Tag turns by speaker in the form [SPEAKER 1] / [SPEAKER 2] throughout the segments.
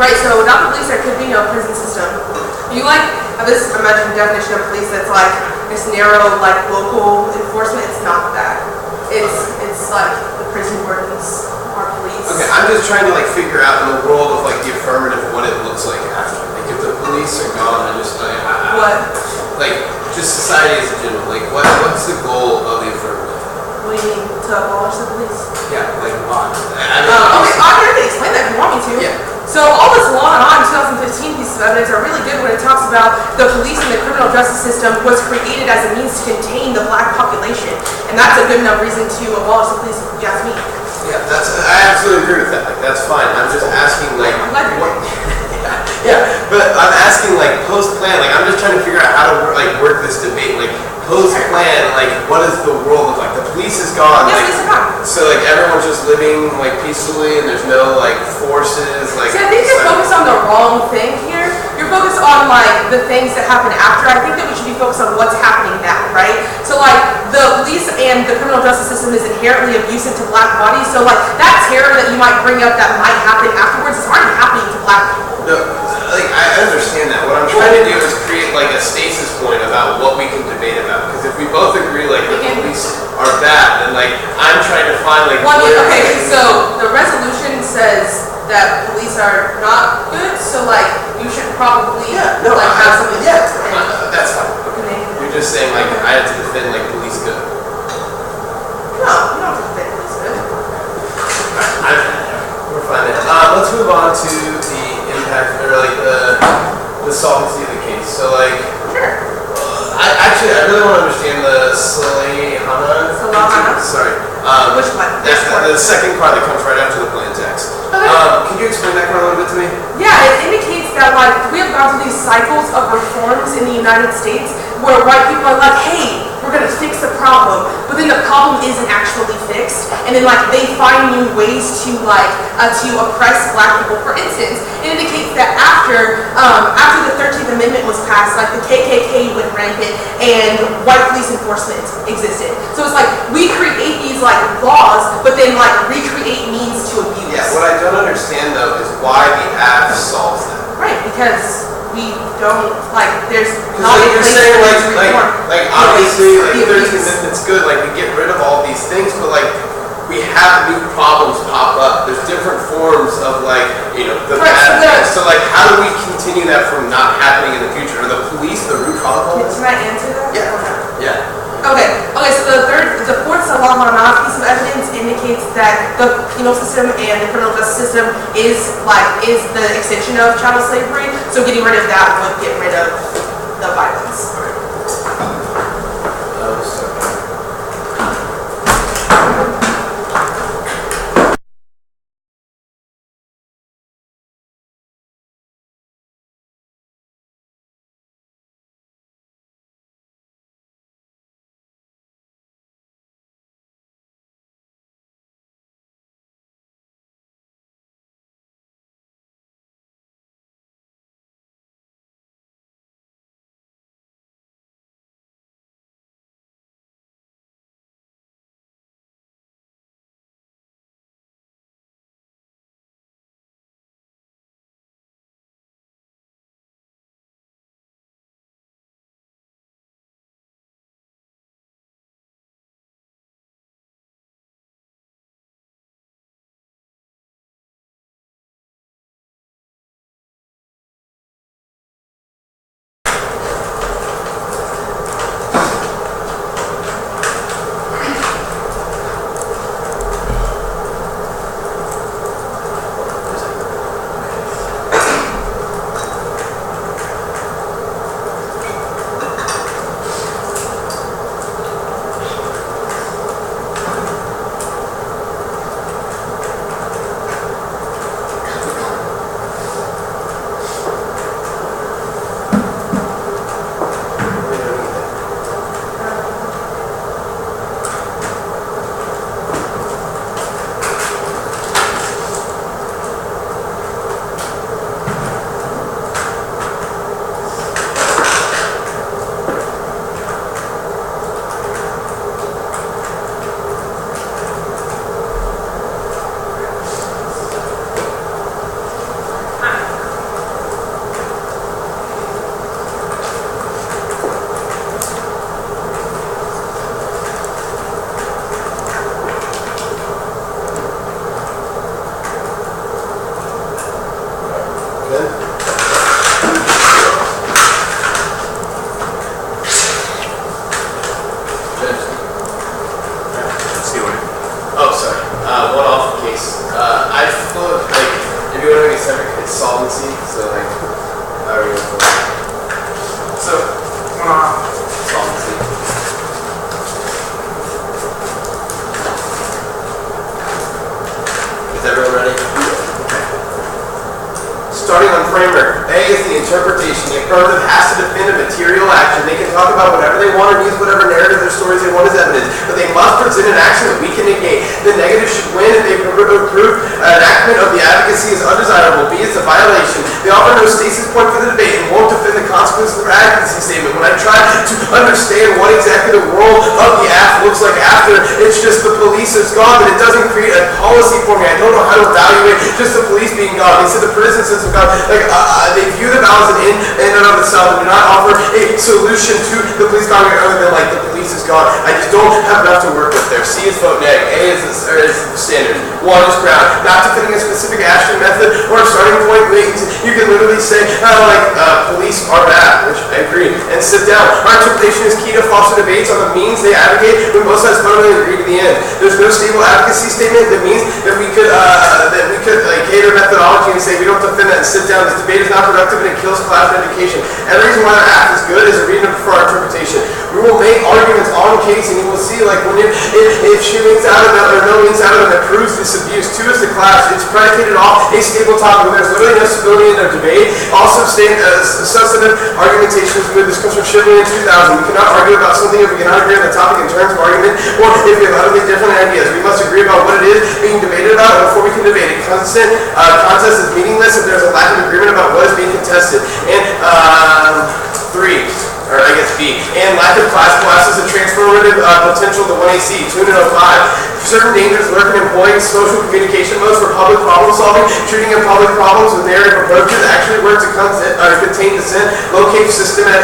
[SPEAKER 1] Right, so without the police there could be no prison system. You like have this imagined definition of police that's like this narrow, like local enforcement. It's not that. It's like the prison wardens are police.
[SPEAKER 2] Okay, I'm just trying to like figure out in the world of like the affirmative what it looks like after. Like if the police are gone,
[SPEAKER 1] What?
[SPEAKER 2] Like just society as a general. Like what's the goal of the affirmative?
[SPEAKER 1] What do you mean to abolish the police?
[SPEAKER 2] Yeah, like why?
[SPEAKER 1] Okay, I can explain that if you want me to.
[SPEAKER 2] Yeah.
[SPEAKER 1] So all this law and 2015 pieces of evidence are really good when it talks about the police and the criminal justice system was created as a means to contain the black population. And that's a good enough reason to abolish the police, if you ask me.
[SPEAKER 2] Yeah, I absolutely agree with that. Like that's fine. I'm just asking like what yeah, but I'm asking like post plan, like I'm just trying to figure out how to like work this debate. Like post plan, like what does the world look like? The police is gone.
[SPEAKER 1] Yeah,
[SPEAKER 2] like,
[SPEAKER 1] police are gone.
[SPEAKER 2] So like everyone's just living like peacefully and there's no like forces like.
[SPEAKER 1] See, I think you're focused on the wrong thing here. You're focused on like the things that happen after. I think that we should be focused on what's happening now, right? So like the police and the criminal justice system is inherently abusive to black bodies. So like that terror that you might bring up that might happen afterwards is already happening to black people.
[SPEAKER 2] No, like I understand that. What I'm trying to do is create like a stasis point about what we can debate about. Because if we both agree like the police are bad, then like I'm trying to find like.
[SPEAKER 1] Well, okay, so the resolution says that police are not good. So like you should probably have something.
[SPEAKER 2] Yeah, that's fine.
[SPEAKER 1] Okay.
[SPEAKER 2] You're just saying like I have to defend like police good.
[SPEAKER 1] No, you don't have to defend police good.
[SPEAKER 2] We're fine then. Let's move on to the impact or like the solvency of the case. So like,
[SPEAKER 1] sure.
[SPEAKER 2] I really want to understand the Salahana. Sorry.
[SPEAKER 1] Which one?
[SPEAKER 2] That's the second part that comes right after the plan text.
[SPEAKER 1] Okay.
[SPEAKER 2] Can you explain that part a little bit to me?
[SPEAKER 1] Yeah, it indicates that like we have gone through these cycles of reforms in the United States where white people are like, hey, we're gonna fix the problem, but then the problem isn't actually fixed, and then like they find new ways to to oppress black people. For instance, it indicates that after the 13th Amendment was passed, like the KKK went rampant and white police enforcement existed. So it's like we create these like laws, but then like recreate means to abuse.
[SPEAKER 2] Yeah, what I don't understand though is why the app solves that.
[SPEAKER 1] Right, because we don't like there's
[SPEAKER 2] not like you're saying like obviously like 13th Amendment's good, like we get rid of all these things, but like we have new problems pop up. There's different forms of like, you know, the bad things. So like how do we continue that from not happening in the future? Are the police the root cause of all this?
[SPEAKER 1] Can I answer that?
[SPEAKER 2] Yeah.
[SPEAKER 1] Okay, so the fourth Salahana piece of evidence indicates that the penal system and the criminal justice system is the extension of chattel slavery. So getting rid of that would get rid of the violence.
[SPEAKER 2] guess it's solvency. So like, so solvency. Is everyone ready? Starting on framework, A is the interpretation. The affirmative has to defend a material action. They can talk about whatever they want and use whatever narrative their stories they want as evidence, but they must present an action that we can negate. The negative should win if they prove enactment of the advocacy is undesirable. B is a violation. They offer no stasis point for the debate and won't defend the consequences of their advocacy statement. When I try to understand what exactly the role of the AF looks like after, it's just the police is gone, but it doesn't create a policy for me. I don't know how to evaluate just the police being gone. They said the prison system gone. Like, they view them as an in and of itself and do not offer a solution to the police congregation other than like the police is gone. I just don't have enough to work with there. C is vote neg. A is the standard. 1 is ground. Not defending a specific action method or a starting point. You can literally say police are bad, which I agree, and sit down. Our interpretation is key to foster debates on the means they advocate when both sides fundamentally agree to the end. There's no stable advocacy statement that means that we could cater methodology and say we don't defend that and sit down. This debate is not productive and it kills class and education. And the reason why our act is good is a reason for our interpretation. We will make arguments on case and you will see like when if she leans out of them or no leans out of them that proves this abuse. 2 is the class. It's predicated off a stable topic when there's literally no stability in their debate. Also substantive argumentation is good. This comes from Chivalry in 2000. We cannot argue about something if we cannot agree on the topic in terms of argument or if we have utterly different ideas. We must agree about what it is being debated about before we can debate it. Contest is meaningless if there's a lack of agreement about what is being contested. And 3, or I guess B, and lack of classes and transformative potential to 1AC, 2 and 05. Certain dangers lurk in employing social communication modes for public problem solving, treating of public problems with narrative approaches, actually work to contain dissent, locate systemic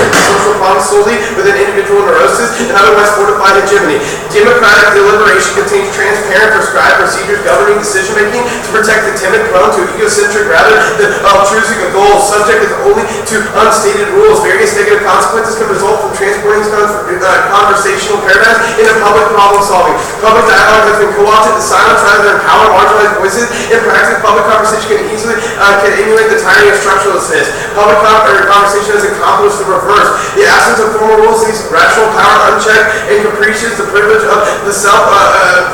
[SPEAKER 2] social problems solely within individual neuroses, and otherwise fortify hegemony. Democratic deliberation contains transparent, prescribed procedures governing decision-making to protect the timid, prone to egocentric rather than altruistic goals. Subject is only to unstated rules. Various negative consequences can result from transporting conversational paradigms into public problem solving. Public dialogue has been co-opted to silence rather than empower marginalized voices. In practice, public conversation can easily emulate the tyranny of structuralistness. Public conversation has accomplished the reverse. The absence of formal rules leaves rational power unchecked and capricious. The privilege of the self,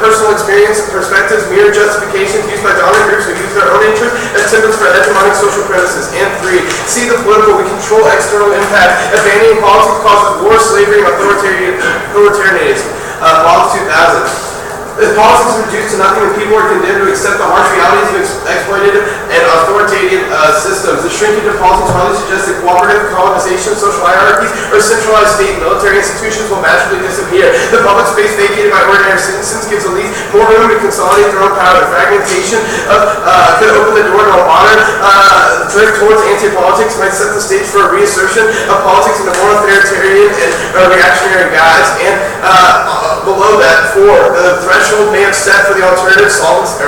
[SPEAKER 2] personal experience, perspectives, mere justifications used by dominant groups who use their own interests as symbols for hegemonic social premises. And 3, see the political. We control external impact. Abandoning politics causes war, slavery, and authoritarianism. Politics 2000. If politics is reduced to nothing and people are condemned to accept the harsh realities of exploitative and authoritarian systems, the shrinkage of politics hardly suggests that cooperative colonization, social hierarchies, or centralized state and military institutions will magically disappear. The public space vacated by ordinary citizens gives elites more room to consolidate their own power. The fragmentation could open the door to a modern drift towards anti-politics, might set the stage for a reassertion of politics in a more authoritarian and reactionary guise. And below that, 4, the threshold may have set for the alternative solvency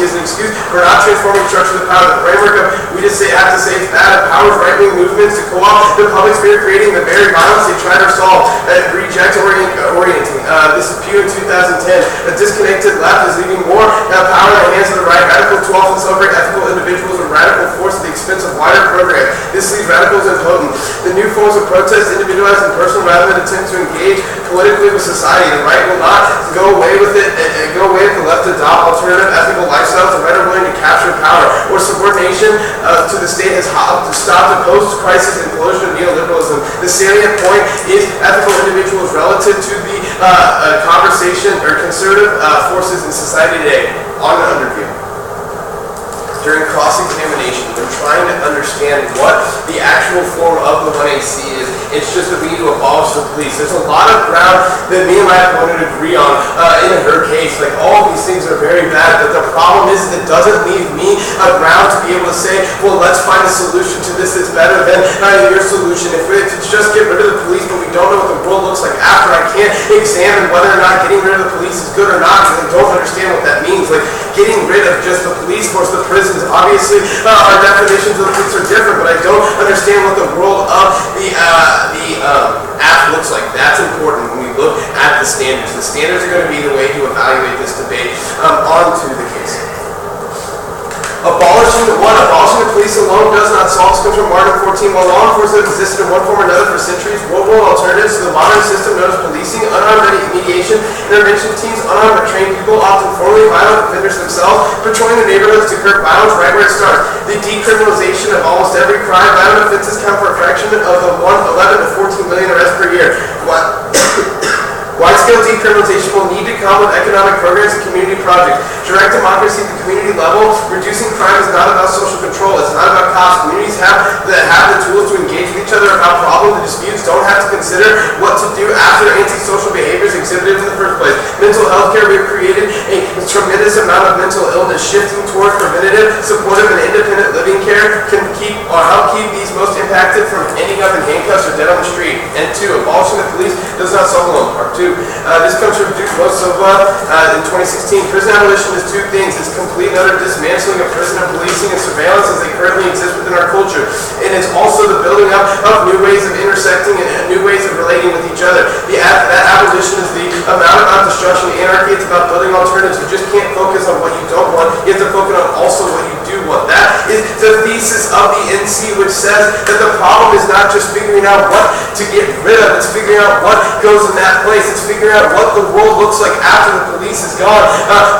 [SPEAKER 2] is an excuse for not transforming structure of power. The framework of we just have to say it's bad. Powers right-wing movements to co-opt the public sphere, creating the very violence they try to solve and reject orienting. This is Pew in 2010. A disconnected left is leaving more power in the hands of the right. Radical too often celebrate ethical individuals and radical force at the expense of wider program. This leaves radicals impotent. The new forms of protest individualized and personal rather than attempt to engage politically with society. The right will not go away with it and go away if the left adopt alternative ethical lifestyles. The right are willing to capture power or subordination to the state has to stop the post-crisis implosion of neoliberalism. The salient point is ethical individuals relative to the conversation or conservative forces in society today. On the underview. During cross-examination, when trying to understand what the actual form of the 1AC is, it's just that we need to abolish the police. There's a lot of ground that me and my opponent agree on in her case. Like, all of these things are very bad, but the problem is it doesn't leave me a ground to be able to say, well, let's find a solution to this that's better than your solution. If it's just get rid of the police, but we don't know what the world looks like after, I can't examine whether or not getting rid of the police is good or not, because I don't understand what that means. Like, getting rid of just the police force, the prisons, obviously our definitions of the police are different, but I don't understand what the world of the app looks like. That's important when we look at the standards. The standards are going to be the way to evaluate this debate. On to the case. one, abolishing the police alone does not solve. This comes from Martin 14. While law enforcement existed in one form or another for centuries, world-world alternatives to the modern system known as policing, unarmed mediation, intervention teams, unarmed but trained people, often formerly violent offenders themselves, patrolling the neighborhoods to curb violence right where it starts. The decriminalization of almost every crime, violent offenses count for a fraction of the 11 to 14 million arrests per year. Wide-scale decriminalization will need to come with economic programs and community projects. Direct democracy at the community level, reducing crime is not about social control. It's not about cops. Communities that have the tools to engage with each other about problems and disputes don't have to consider what to do after antisocial behaviors exhibited in the first place. Mental health care, we have created a tremendous amount of mental illness. Shifting towards preventative, supportive, and independent living care can keep or help keep these most impacted from ending up in handcuffs or dead on the street. And two, abolishing the police does not solve alone. Part two. This comes from Duke Mosova in 2016. Prison abolition is two things. It's complete and utter dismantling of prison and policing and surveillance as they currently exist within our culture. And it's also the building up of new ways of intersecting and new ways of relating with each other. That abolition is the amount about destruction and anarchy. It's about building alternatives. You just can't focus on what you don't want. You have to focus on also what you do want. That is the thesis of the NC, which says that the problem is not just figuring out what to get rid of. It's figuring out what goes in that place. It's figuring out what the world looks like after the police is gone.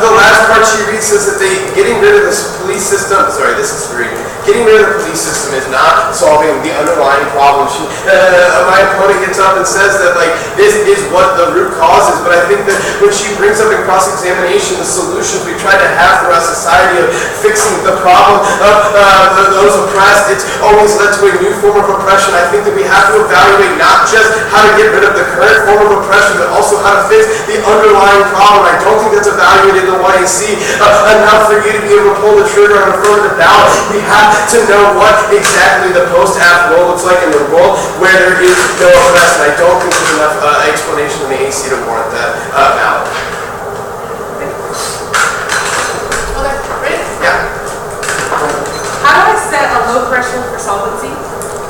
[SPEAKER 2] The last part she reads says that getting rid of this police system, sorry, this is 3. Getting rid of the police system is not solving the underlying problem. My opponent gets up and says that like this is what the root cause is, but I think that when she brings up in cross-examination the solutions we try to have for our society of fixing the problem of those oppressed, it's always led to a new form of oppression. I think that we have to evaluate not just how to get rid of the current form of oppression, but also how to fix the underlying problem. I don't think that's evaluated in the YAC enough for you to be able to pull the trigger on affirmative ballot. We have to know what exactly the post-act world looks like in the world where there is no oppression. I don't think there's enough explanation in the AC to warrant that ballot.
[SPEAKER 1] Okay, ready?
[SPEAKER 2] Yeah.
[SPEAKER 1] How do I set a low threshold for solvency?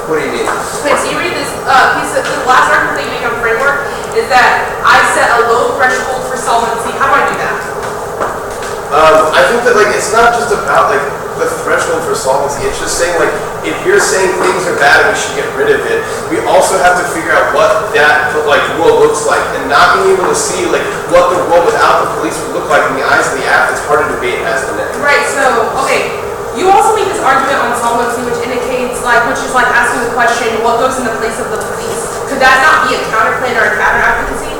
[SPEAKER 2] What do you mean?
[SPEAKER 1] Okay, so you read this piece of the last article that you make on framework is that I set a low threshold for solvency. How do I do that?
[SPEAKER 2] I think that like it's not just about like the threshold for solvency. It's just saying like if you're saying things are bad and we should get rid of it, we also have to figure out what that like world looks like, and not being able to see like what the world without the police would look like in the eyes of the app. It's hard to debate as the net.
[SPEAKER 1] Right. So okay. You also make this argument on solvency, which indicates, which is asking the question, what goes in the place of the police? Could that not be a counterplan or a counter-advocacy?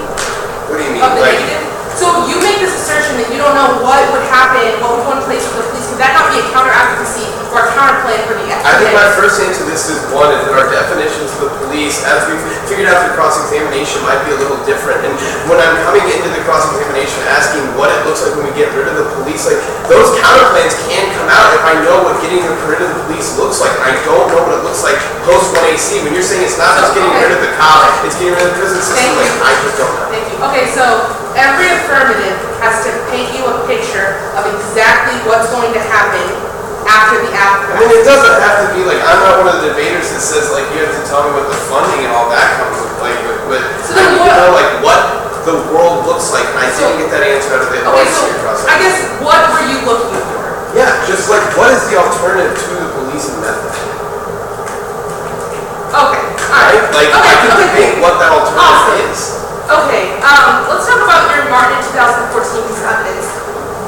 [SPEAKER 2] What do you mean?
[SPEAKER 1] Of the negative? So you make this assertion that you don't know what would happen, what would go in place of the police. Could that not be a counter-advocacy or a counterplan for the
[SPEAKER 2] I think my first answer to this is one, is that our definitions of the police, as we've figured out through cross-examination, might be a little different. And when I'm coming into the cross-examination asking what it looks like when we get rid of the police, like those counterplans can come out if I know what getting rid of the police looks like. And I don't know what it looks like post-1AC. When you're saying it's not just getting rid of the cop, it's getting rid of the prison system, like I just don't know.
[SPEAKER 1] Thank you. Okay, so every affirmative has to paint you a picture of exactly what's going to happen after the after.
[SPEAKER 2] I mean, it doesn't have to be like, I'm not one of the debaters that says like you have to tell me what the funding and all that comes with, like, but
[SPEAKER 1] so
[SPEAKER 2] I need to know like what the world looks like, and I didn't get that answer out of the process.
[SPEAKER 1] I guess what were you looking for?
[SPEAKER 2] Yeah, just like what is the alternative to the policing method?
[SPEAKER 1] Okay, alright.
[SPEAKER 2] Like I can debate what that alternative is.
[SPEAKER 1] Okay, let's talk about your Martin 2014 piece of evidence.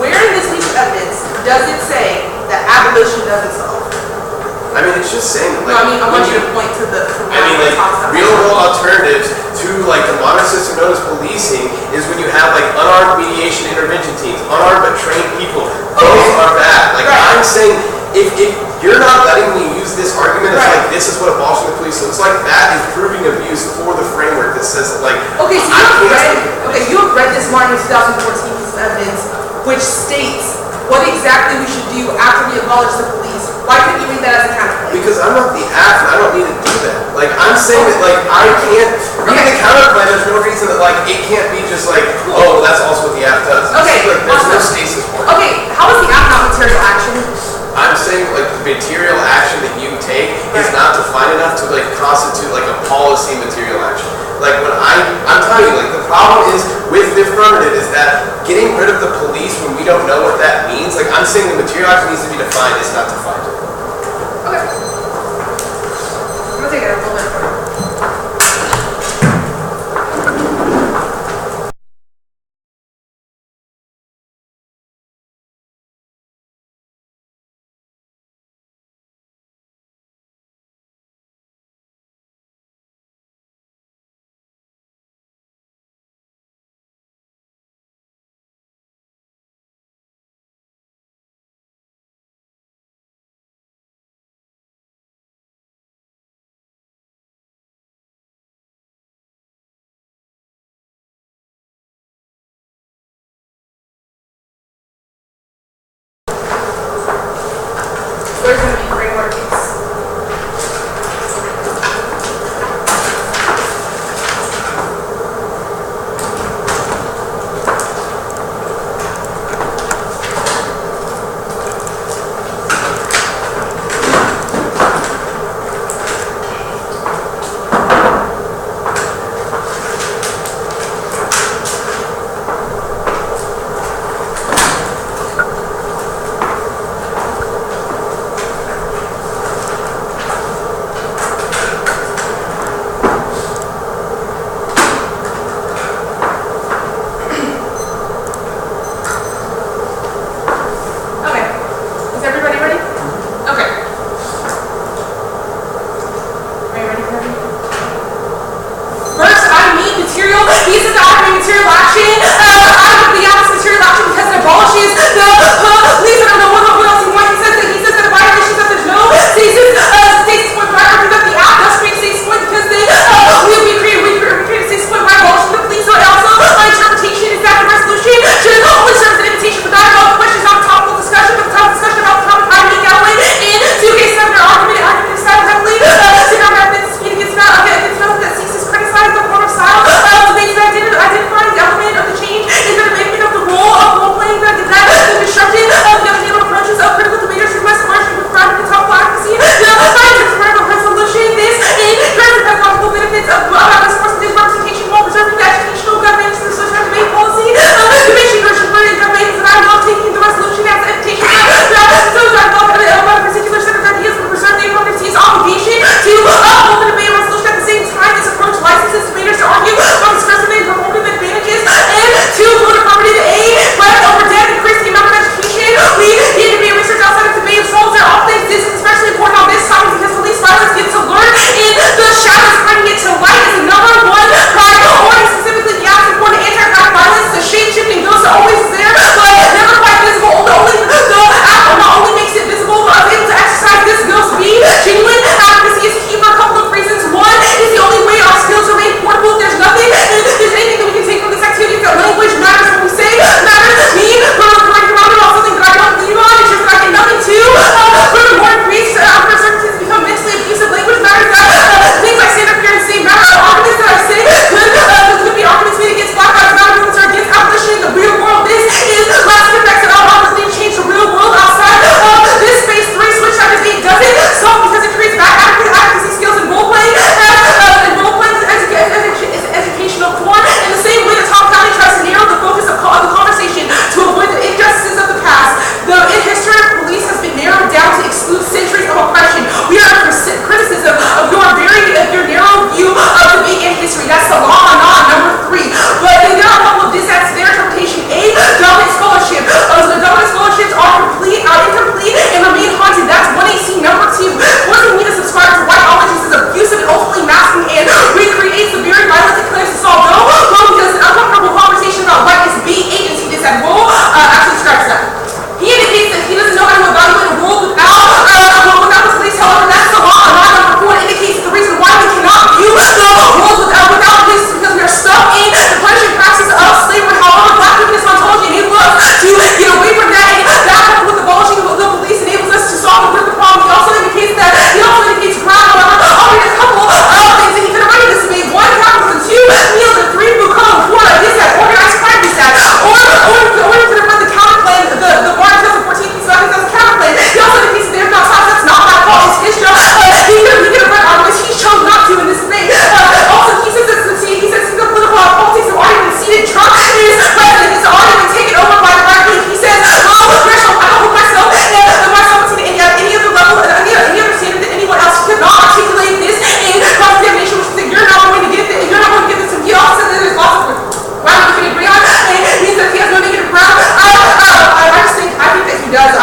[SPEAKER 1] Where in this piece of evidence does it say that abolition doesn't solve?
[SPEAKER 2] I mean, it's just saying that, like,
[SPEAKER 1] no, I mean, I want you to point to the
[SPEAKER 2] real world alternatives to like the modern system known as policing is when you have like unarmed mediation intervention teams, unarmed but trained people. Those are bad. Like I'm saying, if you're not letting me use this argument as like this is what abolishing the police looks like, that is proving abuse for the framework that says that like
[SPEAKER 1] okay, so you have read this Martin 2014 piece of evidence which states what exactly we should do after we abolish the police. Why couldn't you read that as a counterplan?
[SPEAKER 2] Because I'm not the act and I don't need to do that. Like I'm saying that like I can't read the counterplan. There's no reason that like it can't be just like, oh, that's also what the act does.
[SPEAKER 1] Okay,
[SPEAKER 2] like, there's no stasis point.
[SPEAKER 1] Okay, how is the act not material action?
[SPEAKER 2] I'm saying like the material action that you take is not defined enough to like constitute like a policy material action. Like when I'm telling you, like the problem is with the affirmative is that getting rid of the police when we don't know what that means, like I'm just saying the material actually needs to be defined, it's not defined.
[SPEAKER 1] Okay. I'm gonna take it a little bit.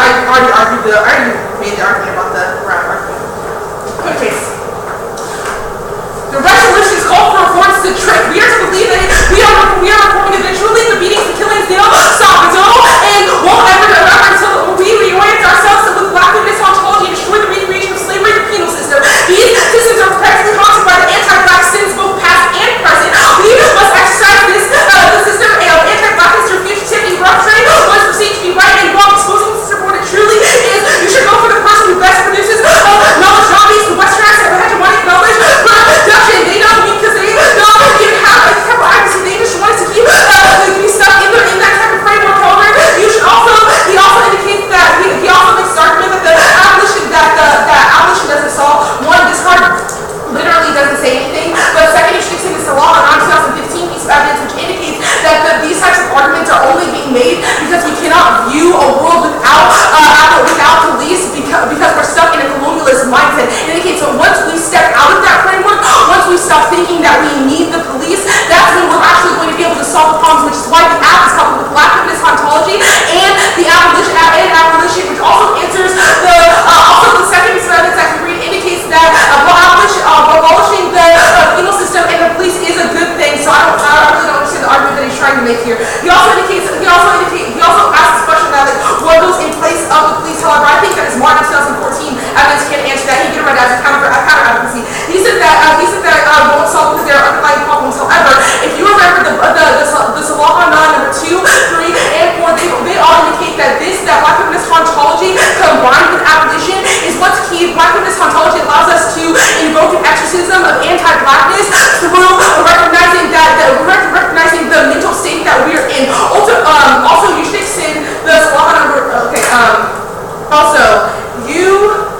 [SPEAKER 1] I already made the argument about the round argument. Good case. The resolutions call for reforms to trick. We are to believe that we are reforming eventually. The beatings, the killings, they'll stop. It's all and won't ever until we reorient ourselves with black women's ontology and destroy the recreation of slavery and the penal system. These systems are practically haunted by the anti-black sins, both past and present. We must exercise the system of anti-blackness to refute tipping corrupt trade. What is perceived to be right and wrong, exposing the system for what it truly is. You should go for the person who best produces knowledge, not these the westerners that have hegemonic knowledge. Production, they don't because they don't even have a type of accuracy. They just want to keep stuck in that type of framework. However, you should he also indicates that he also makes the argument that the abolition doesn't solve. One, this card literally doesn't say anything, but second, he sticks in this law on 2015 piece of evidence which indicates that these types of arguments are only being made because we cannot view a world without police because we're stuck in a colonialist mindset. It indicates that once we step out of that framework, once we stop thinking that we need the police, that's when we're actually going to be able to solve the problems, which is why the app is called the Black Feminist Ontology and the abolition, which also answers the second piece of evidence I can read indicates that abolishing the penal system and the police is a good thing. So I really don't understand the argument that he's trying to make here. He also asks this question that what goes in place of the police. However, I think that his March 2014 evidence can't answer that. He can read as a counter advocacy. He said that won't solve because there are underlying problems. However, if you remember the Salaha number 2, 3, and 4, they all indicate that Black Feminist Ontology combined with abolition is what's key. Black Feminist Ontology allows us to invoke an exorcism of anti-blackness through recognizing the mental state that we are in. Also, you should extend the Salaha number. Okay. Also, you.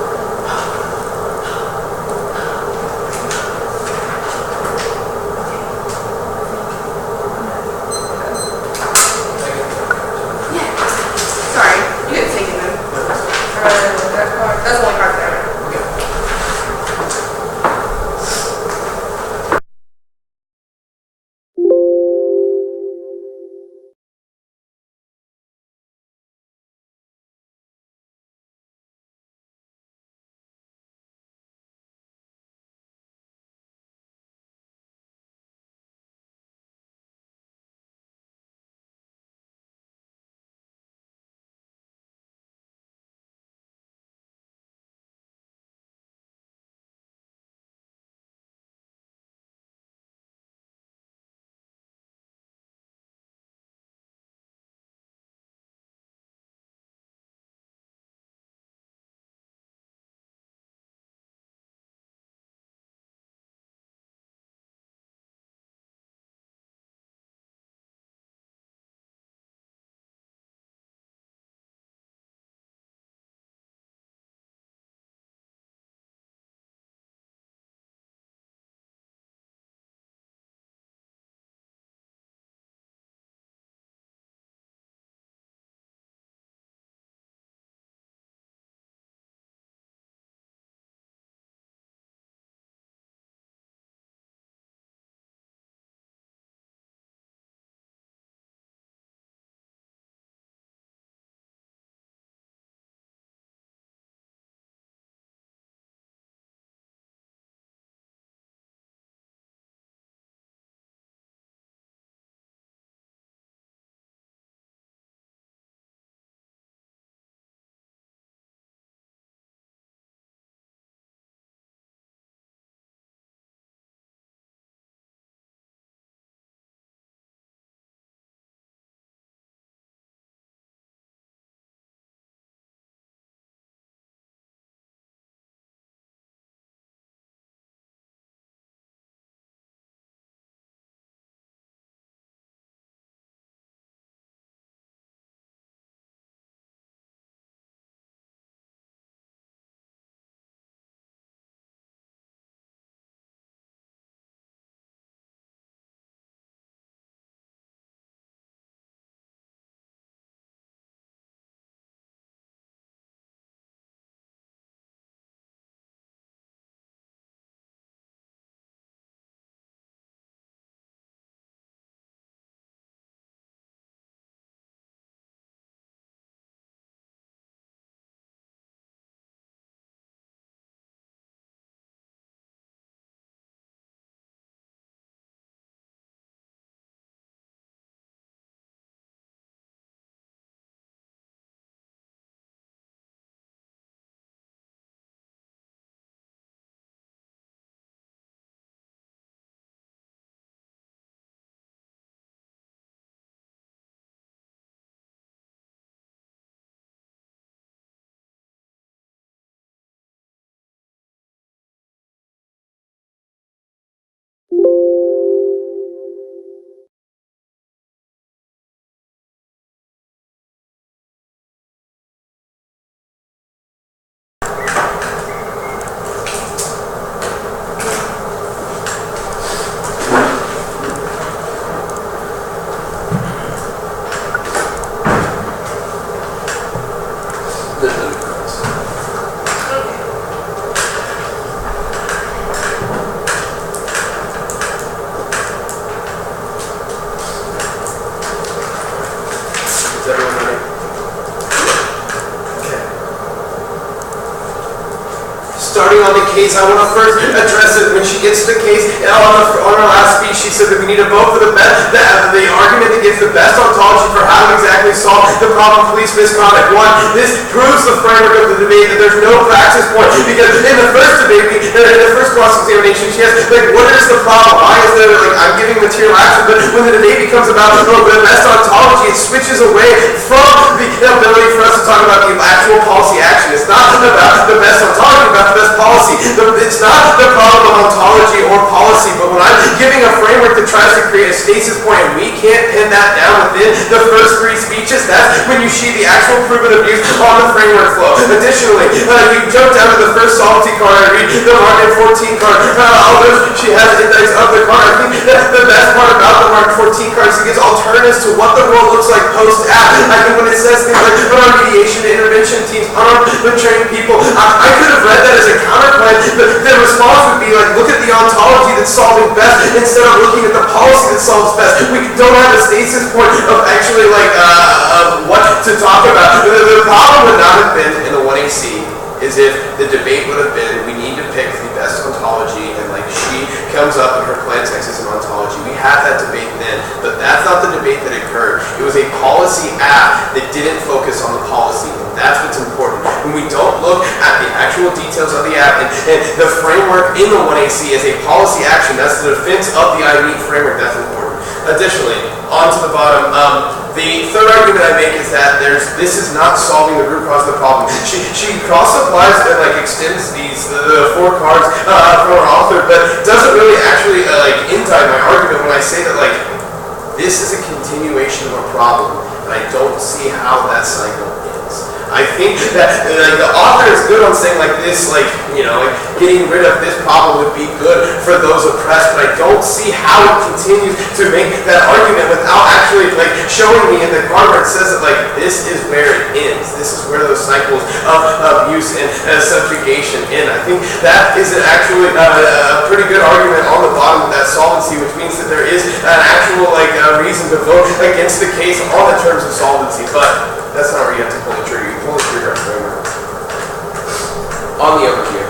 [SPEAKER 2] starting on the case. I want to first address it when she gets to the case. On her last speech, she said that we need to vote for the best, the argument that gives the best ontology for how to exactly solve the problem of police misconduct. One, this proves the framework of the debate that there's no praxis point, because in the first debate, in the first cross-examination, she has, like, what is the problem? Why is there, like, I'm giving material action, but when the debate becomes about the best ontology, it switches away from the ability for us to talk about the actual policy action. It's not about the best ontology, about the best policy. It's not the problem of ontology or policy, but when I'm giving a framework that tries to create a stasis point and we can't pin that down within the first three speeches, that's when you see the actual proven abuse on the framework flow. Additionally, you jump down to the first solvency card and read the Mark 14 card. Although she has index of the card, I think that the best part about the Mark 14 card is it gives alternatives to what the world looks like post-app. I think when it says things like put on mediation intervention teams, put trained people, I could have read that as a counterclaim, but the response would be like, look at the ontology that's solving best instead of looking at the policy that solves best. We don't have a stasis point of actually of what to talk about. The problem would not have been in the 1AC is if the debate would have been, we need to pick the best ontology, and like she comes up and her plan text is an ontology. We had that debate then, but that's not the debate that occurred. It was a policy app that didn't focus on the policy. That's what's important. When we don't look at the actual details of the app and the framework in the 1AC as a policy action, that's the defense of the I-NEET framework, that's important. Additionally, on to the bottom, the third argument I make is that this is not solving the root cause of the problem. She cross-applies and like extends the four cards from her author, but doesn't really actually indite my argument when I say that like this is a continuation of a problem, and I don't see how that cycle ends. I think that the author is good on saying like this, getting rid of this problem would be good for those oppressed, but I don't see how it continues to make that argument without actually showing me in the card where it says that this is where it ends. This is where those cycles of abuse and subjugation end. I think that is actually a pretty good argument on the bottom of that solvency, which means that there is an actual reason to vote against the case on the terms of solvency, but that's not where you have to pull the trigger. You pull the trigger on framework. On the overview.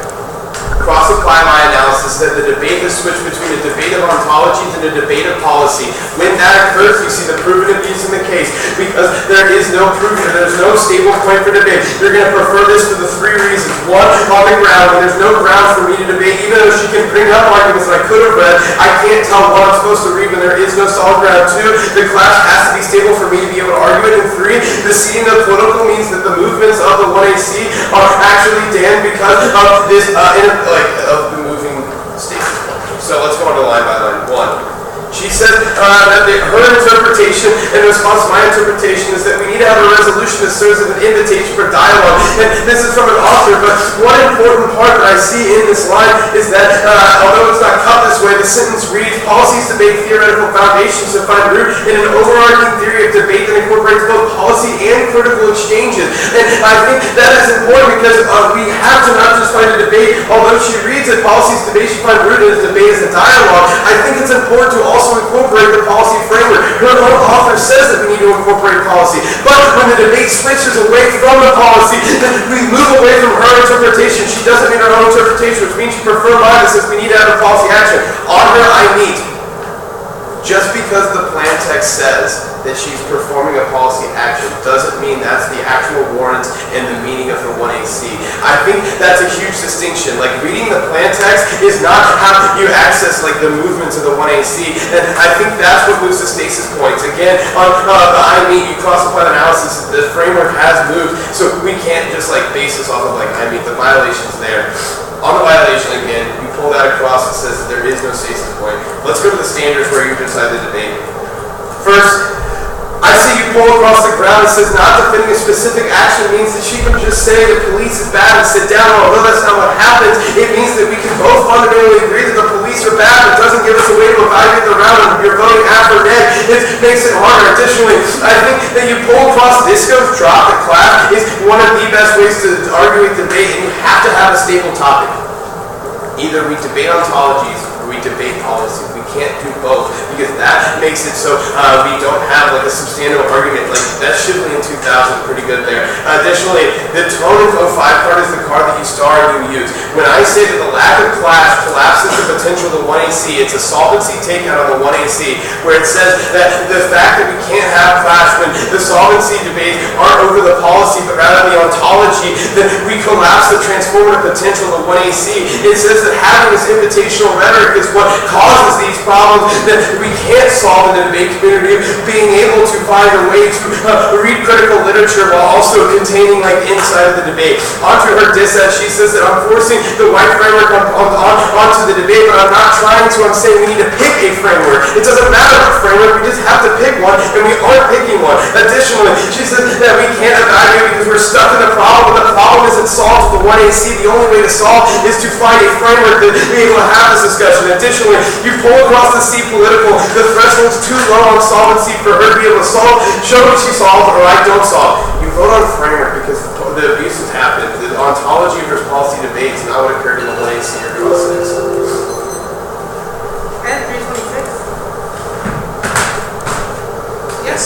[SPEAKER 2] Cross-apply my analysis that the debate has switched between a debate of ontologies and a debate of policy. When that occurs, you see the proven abuse in the case, because there is no proof and there's no stable point for debate. You're going to prefer this for the three reasons. One, on the ground, when there's no ground for me to debate, even though she can bring up arguments that I could have read, I can't tell what I'm supposed to read when there is no solid ground. Two, the clash has to be stable for me to be able to argue it. And three, the seeding of political means that the movements of the 1AC are actually damned because of this of the moving stages. So let's go on to line by line. One. She said that her interpretation in response to my interpretation is that we need to have a resolution that serves as an invitation for dialogue. And this is from an author, but one important part that I see in this line is that although it's not cut this way, the sentence reads, policies debate theoretical foundations to find root in an overarching theory of debate that incorporates both policy and critical exchanges. And I think that is important because we have to not just find a debate, although she reads that policies debate should find root in a debate as a dialogue, I think it's important to also incorporate the policy framework. Her own author says that we need to incorporate policy, but when the debate switches away from the policy, then we move away from her interpretation. She doesn't mean her own interpretation, which means she prefers mine that says we need to have a policy action. On her, I need. Just because the plan text says that she's performing a policy action doesn't mean that's the actual warrant and the meaning of the 1AC. I think that's a huge distinction. Reading the plan text is not how you access the movements of the 1AC, and I think that's what moves to stasis points. Again, on the I-MEET, you cross-apply analysis, the framework has moved, so we can't just base this off of I-MEET. The violation's there. On the violation again, you pull that across, it says that there is no stasis point. Let's go to the standards where you decide the debate. First, I see you pull across the ground and says not defending a specific action means that she can just say the police is bad and sit down. Although that's not what happens, it means that we can both fundamentally agree that the police are bad, but it doesn't give us a way to evaluate the round and you're voting after dead. It makes it harder. Additionally, I think that you pull across this goes drop the class is one of the best ways to argue a debate, and you have to have a stable topic. Either we debate ontologies or we debate policy. We can't do both, because that makes it so we don't have like a substantial argument. Like that Shipley in 2000, pretty good there. Additionally, the tone of 05 card is the card that you star and you use. When I say that the lack of clash collapses the potential of the 1AC, it's a solvency takeout on the 1AC, where it says that the fact that we can't have clash when the solvency debates aren't over the policy, but rather the ontology, that we collapse the transformative potential of the 1AC. It says that having this invitational rhetoric is what causes these problems that we can't solve in the debate community, being able to find a way to read critical literature while also containing like insight of the debate. Onto her dissent, she says that I'm forcing the white framework onto the debate, but I'm not trying to. I'm saying we need to pick a framework. It doesn't matter what framework, we just have to pick one, and we aren't picking one. Additionally, she says that we can't evaluate because we're stuck in the problem, but the problem isn't solved with the 1AC. The only way to solve is to find a framework that be able to have this discussion. Additionally, you pull across the C political, the threshold's too low on solvency for her to be able to solve. Show me she solves or I don't solve. You vote on framework because the abuses happen. The ontology of your policy debates not what occurred in the 1AC or cross 6.
[SPEAKER 1] And 326? Yes.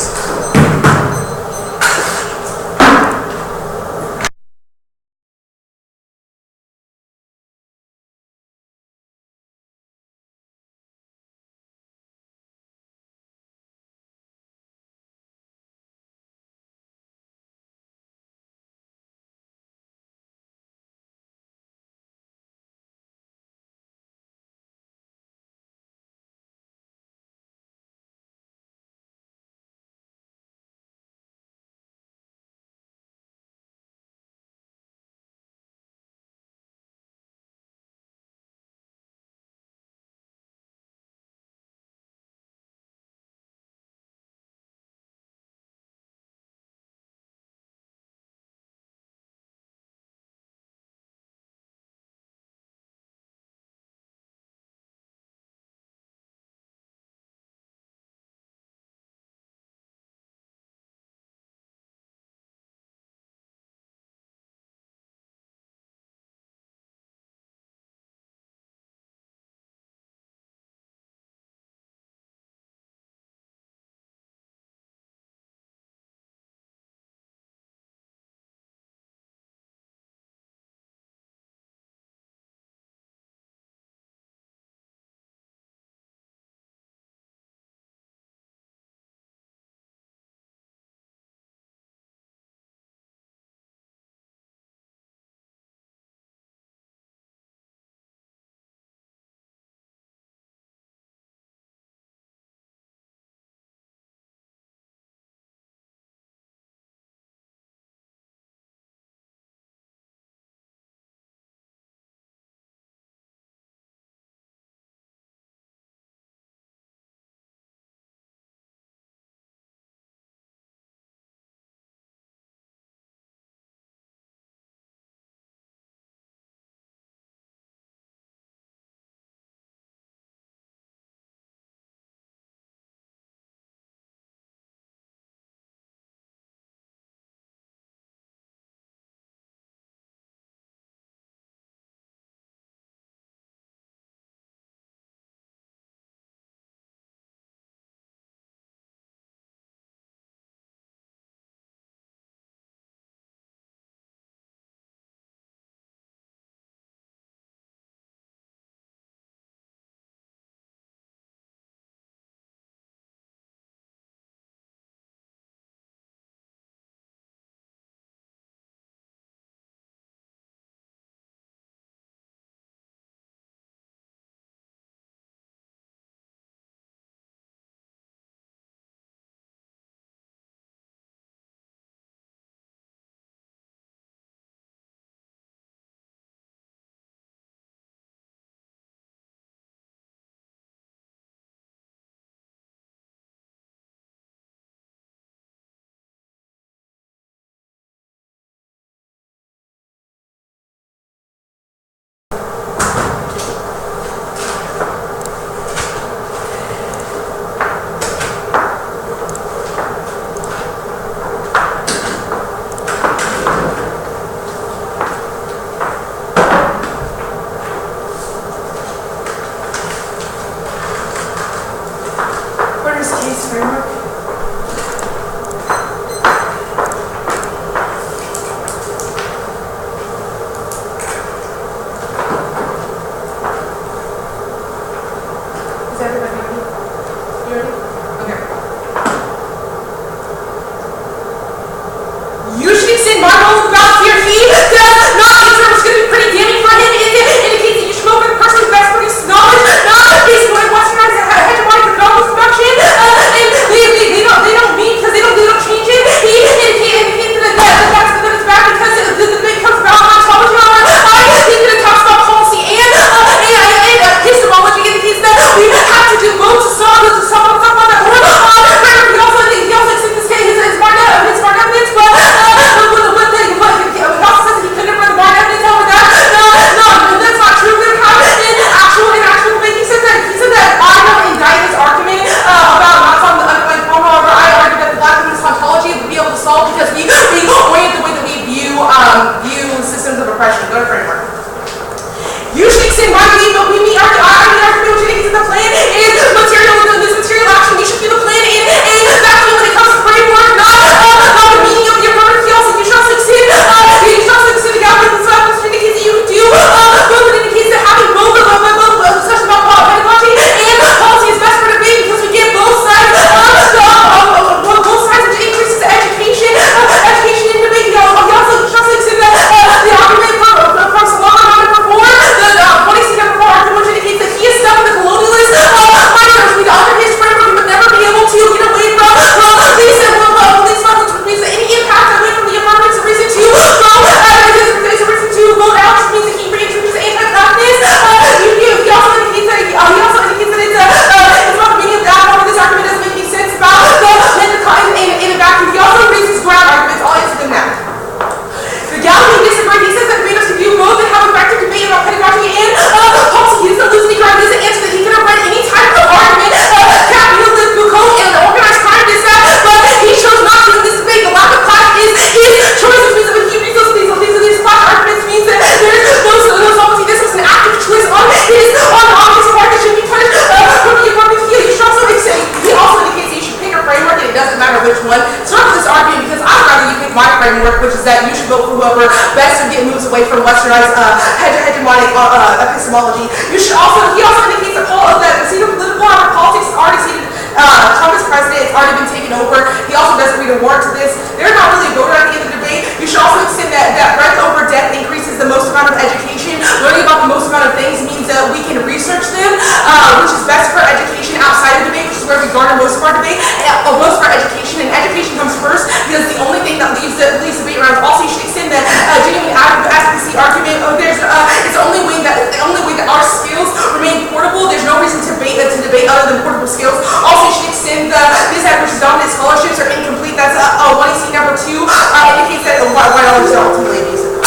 [SPEAKER 1] whatsoever. Best to get moves away from westernized hegemonic epistemology. He also indicates that the seat of political politics is already seated. Trump is president, it's already been taken over. He also doesn't read a warrant to this. They're not really a voter at the end of the debate. You should also extend that breadth over depth increases the most amount of education. Learning about the most amount of things means that we can research them, which is best for education outside of debate, which is where we garner most of our debate, most of our education. And education comes first because the only thing that leaves debate around. Also, you should extend that genuine advocacy argument. It's the only way that our skills remain portable. There's no reason to debate other than portable skills. Also, you should extend this versus dominant scholarships are incomplete. That's 1AC number 2 indicates that white dollars are ultimately abusive.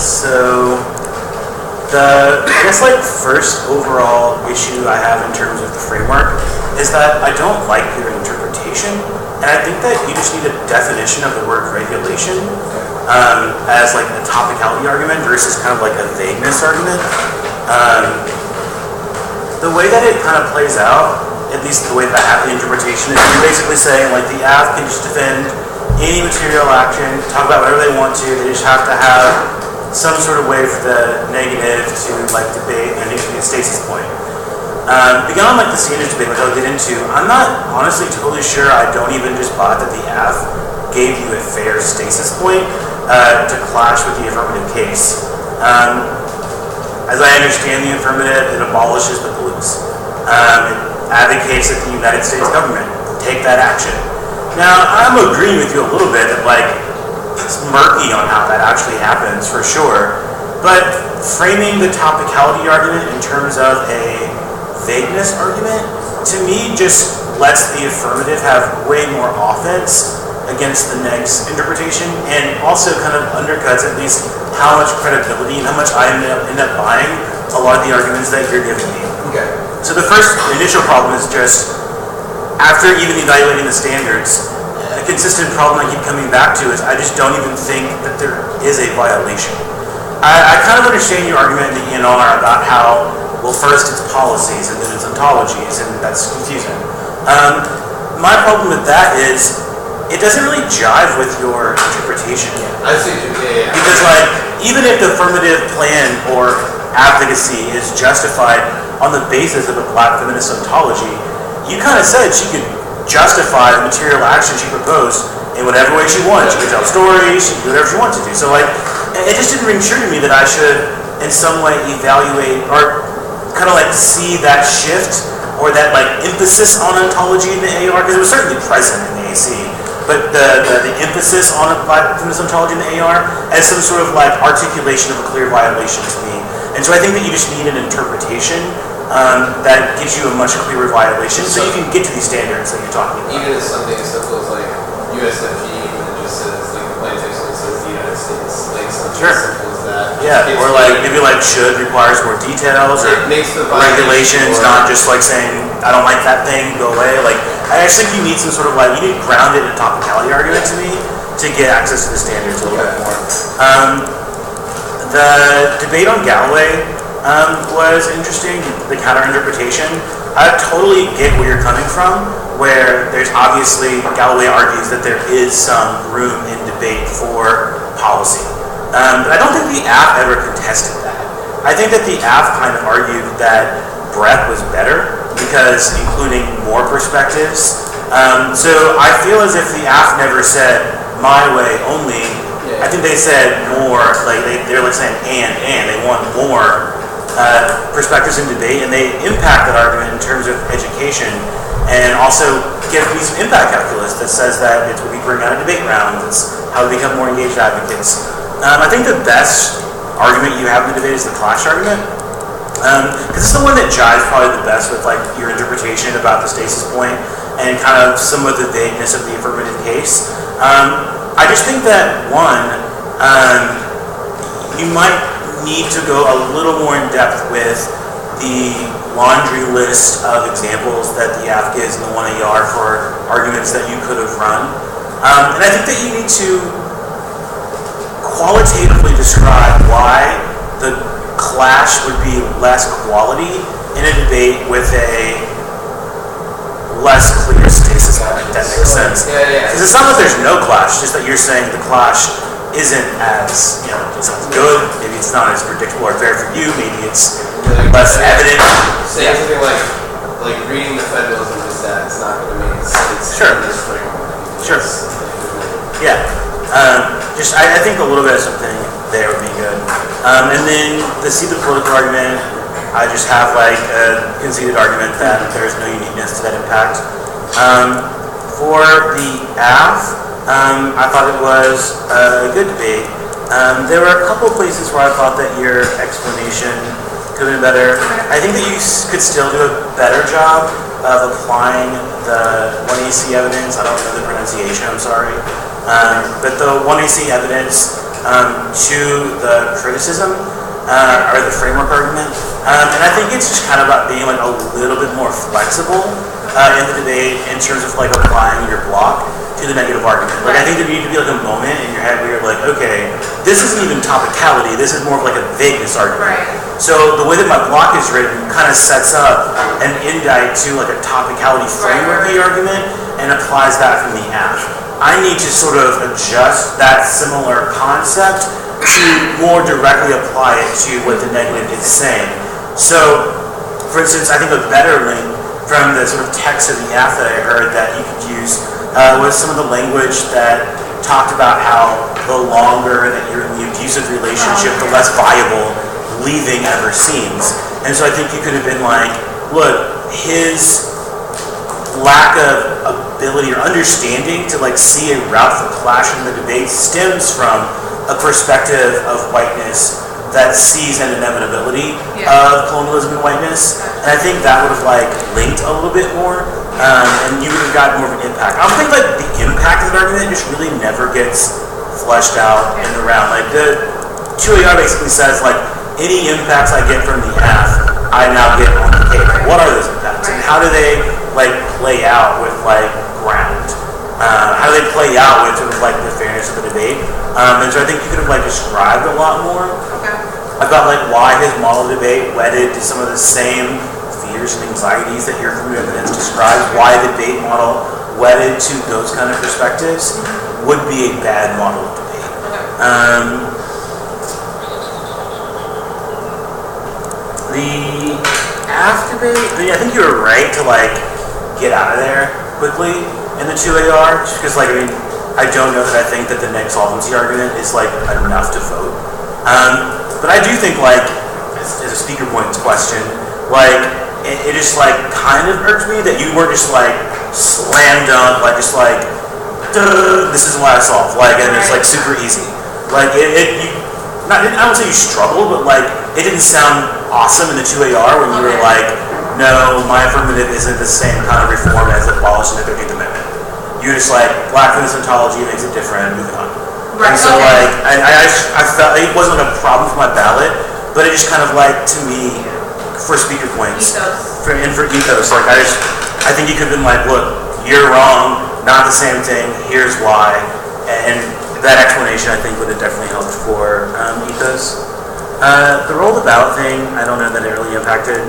[SPEAKER 3] So the, I guess like first overall issue I have in terms of the framework is that I don't like your interpretation, and I think that you just need a definition of the word regulation as like a topicality argument versus kind of like a vagueness argument. The way that it kind of plays out, at least the way that I have the interpretation, is you're basically saying like the app can just defend any material action, talk about whatever they want to, they just have to have some sort of way for the negative to like debate, and there needs to be a stasis point. Beyond like the standards debate, which I'll get into, I'm not honestly totally sure. I don't even just buy that the app gave you a fair stasis point to clash with the affirmative case. As I understand the affirmative, it abolishes the police. It advocates that the United States government take that action. Now, I'm agreeing with you a little bit that like it's murky on how that actually happens for sure, but framing the topicality argument in terms of a vagueness argument, to me just lets the affirmative have way more offense against the neg's interpretation, and also kind of undercuts at least how much credibility and how much I end up buying a lot of the arguments that you're giving me.
[SPEAKER 2] Okay.
[SPEAKER 3] So the first initial problem is just, after even evaluating the standards, a consistent problem I keep coming back to is I just don't even think that there is a violation. I kind of understand your argument in the ENR about how, well, first it's policies and then it's ontologies, and that's confusing. My problem with that is it doesn't really jive with your interpretation.
[SPEAKER 2] I see. Yeah.
[SPEAKER 3] Because like, even if the affirmative plan or advocacy is justified on the basis of a black feminist ontology, you kind of said she could justify the material action she proposed in whatever way she wanted. She could tell stories, she could do whatever she wanted to do. So like, it just didn't ring true to me that I should in some way evaluate or kind of like see that shift or that like emphasis on ontology in the AR, because it was certainly present in the AC, but the emphasis on a black feminist ontology in the AR as some sort of like articulation of a clear violation to me. And so I think that you just need an interpretation that gives you a much clearer violation, so you can get to these standards that you're talking about.
[SPEAKER 2] Even as something as simple as like USFG, when it just says like the plain text only says the United States, like something as simple as that.
[SPEAKER 3] Yeah, or like maybe like should requires more details, or
[SPEAKER 2] makes the
[SPEAKER 3] regulations, not just like saying I don't like that thing, go away. Like I just think you need some sort of like, you need grounded in a topicality argument to me to get access to the standards a little bit more. The debate on Galloway was interesting, the counter-interpretation. I totally get where you're coming from, where there's obviously, Galloway argues that there is some room in debate for policy. But I don't think the app ever contested that. I think that the app kind of argued that breadth was better, because including more perspectives. So I feel as if the app never said my way only. I think they said more, like they're like saying and they want more perspectives in debate, and they impact that argument in terms of education, and also give me some impact calculus that says that it's what we bring out of debate rounds, it's how we become more engaged advocates. I think the best argument you have in the debate is the clash argument, because it's the one that jives probably the best with like your interpretation about the stasis point and kind of some of the vagueness of the affirmative case. I just think that one, you might need to go a little more in depth with the laundry list of examples that the app gives in the 1AR for arguments that you could have run. And I think that you need to qualitatively describe why the clash would be less quality in a debate with a less clear stasis point. That makes sense. Because it's not that there's no clash, just that you're saying the clash isn't as, it's not as good, maybe it's not as predictable or fair for you, maybe it's less evident.
[SPEAKER 2] Saying something like reading the federalism is that it's not going to mean it's
[SPEAKER 3] sure.
[SPEAKER 2] In this framework.
[SPEAKER 3] Sure. Yeah. I think a little bit of something there would be good. And then see the political argument, I just have like a conceded argument that there's no uniqueness to that impact. For the app, I thought it was a good debate. There were a couple of places where I thought that your explanation could have been better. I think that you could still do a better job of applying the 1AC evidence. I don't know the pronunciation, I'm sorry. But the 1AC evidence to the criticism or the framework argument. And I think it's just kind of about being like a little bit more flexible in the debate in terms of like applying your block to the negative argument. Like I think there need to be like a moment in your head where you're like, okay, this isn't even topicality, this is more of like a vagueness argument.
[SPEAKER 1] Right.
[SPEAKER 3] So the way that my block is written kind of sets up an indite to like a topicality framework of the argument and applies that from the app. I need to sort of adjust that similar concept to more directly apply it to what the negative is saying. So, for instance, I think a better link from the sort of text of the app that I heard that you could use was some of the language that talked about how the longer that you're in the abusive relationship, the less viable leaving ever seems. And so I think you could have been like, look, his lack of ability or understanding to like see a route for clash in the debate stems from a perspective of whiteness that sees an inevitability of colonialism and whiteness. And I think that would have like linked a little bit more and you would have gotten more of an impact. I don't think like the impact of the argument just really never gets fleshed out in the round. Like the TRU basically says like any impacts I get from the app, I now get on the cake. What are those impacts? And how do they like play out with like ground? How do they play out with sort of like the fairness of the debate? And so I think you could have like described a lot more about like why his model debate wedded to some of the same fears and anxieties that your through evidence describes. Why the debate model wedded to those kind of perspectives would be a bad model of debate. The AF debate, I think you were right to like get out of there quickly in the 2AR, just because like I don't know that I think that the next solvency argument is like enough to vote. But I do think like as a speaker points question, like it just like kind of irks me that you weren't just like slam dunk, like just like this is what I solved, like and it's like super easy. Like I don't say you struggled, but like it didn't sound awesome in the 2AR when you were like, no, my affirmative isn't the same kind of reform as abolishing the 13th Amendment. You're just like, blackness ontology makes it different, moving on. And so like, I felt it wasn't like a problem for my ballot, but it just kind of like, to me, for speaker points, for ethos, like I think you could have been like, look, you're wrong, not the same thing, here's why, and that explanation I think would have definitely helped for ethos. The roll of the ballot thing, I don't know that it really impacted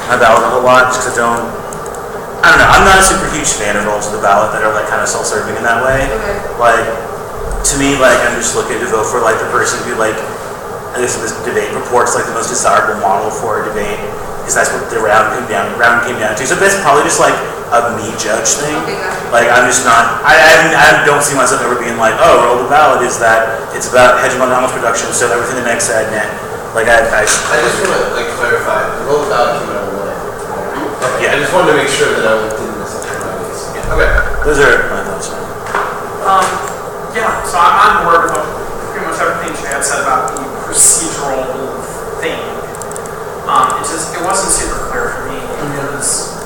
[SPEAKER 3] my ballot a whole lot, just because I don't know, I'm not a super huge fan of rolls of the ballot that are like kind of self-serving in that way. Like, to me, like, I'm just looking to vote for like the person who like, I guess in this debate purports like the most desirable model for a debate, because that's what the round came down to. So that's probably just like a me judge thing. Like I'm just not, I don't see myself ever being like, oh, roll the ballot is that it's about hegemon knowledge production, so everything the next said, nah. Like I just want
[SPEAKER 2] to like clarify, the roll the ballot came out of one. Yeah, I just wanted to make sure that I didn't miss something. Okay. Those are my thoughts.
[SPEAKER 4] Yeah, so I'm on board with pretty much everything Chad said about the procedural thing. It wasn't super clear for me because,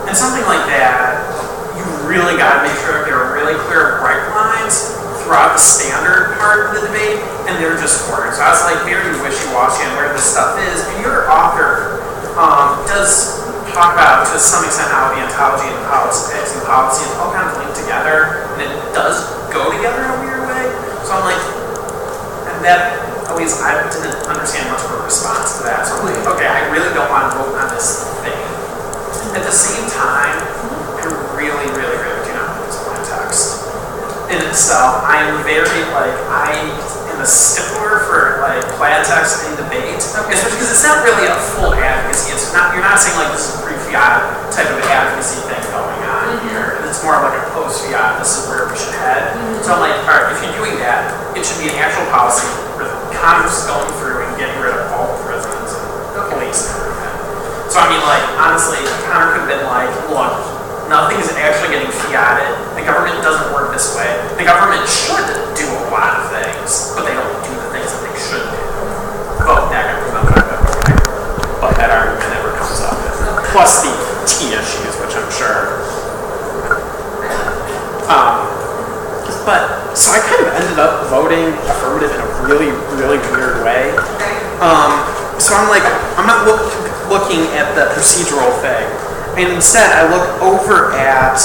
[SPEAKER 4] and something like that, you really got to make sure there are really clear bright lines throughout the standard part of the debate, and they're just words. So I was like very wishy-washy on where this stuff is, but your author does talk about to some extent how the ontology and politics and policy is all kind of linked together, and it does go together in a weird way. So I'm like, and that, at least I didn't understand much of a response to that. So I'm like, okay, I really don't want to vote on this thing. At the same time, I really, really, really do not like this plain text in itself. I am very like, I am a stickler for like plain text in debate, especially because it's not really a full advocacy. It's not, you're not saying like this is pre-fiat type of advocacy thing going on here. It's more like a post-fiat, this is where we should head. So I'm like, all right, if you're doing that, it should be an actual policy where Congress is going through and getting rid of all the prisons and police and everything. So I mean, like, honestly, Connor could have been like, look, nothing is actually getting fiated. The government doesn't work this way. The government should do a lot of things, but they don't do the things that they should do. But that argument never comes up. Plus the T issues, which I'm sure. But, so I kind of ended up voting affirmative in a really, really weird way. So I'm like, I'm not looking at the procedural thing. And instead, I look over at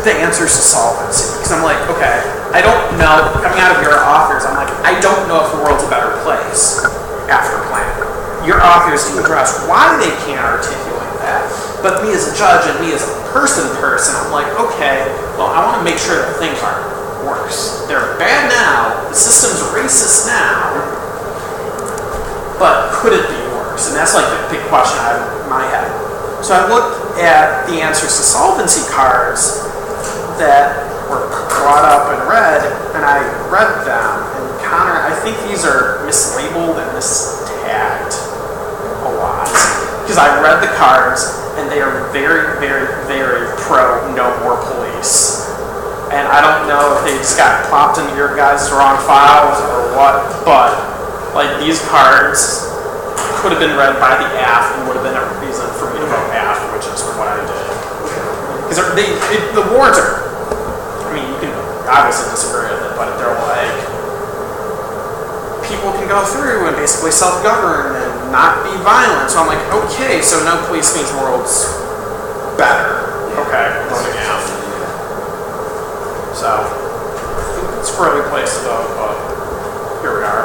[SPEAKER 4] the answers to solvency. Because I'm like, okay, I don't know, coming out of your authors, I'm like, I don't know if the world's a better place after planning. Your authors do address why they can't articulate that. But me as a judge and me as a person, I'm like, okay, well, I want to make sure that things aren't worse. They're bad now, the system's racist now, but could it be worse? And that's like the big question I have in my head. So I looked at the answers to solvency cards that were brought up and read, and I read them. And Connor, I think these are mislabeled and mistagged a lot. Because I read the cards, and they are very, very, very pro no more police. And I don't know if they just got plopped into your guys' wrong files or what, but like these cards could have been read by the AF and would have been a reason for me to vote AF, which is what I did. Because the wards are, I mean, you can obviously disagree with it, but they're like, people can go through and basically self-govern and not be violent. So I'm like, okay, so no police means the world's better. Okay, voting AF. So, it's a early place to vote, but here we are.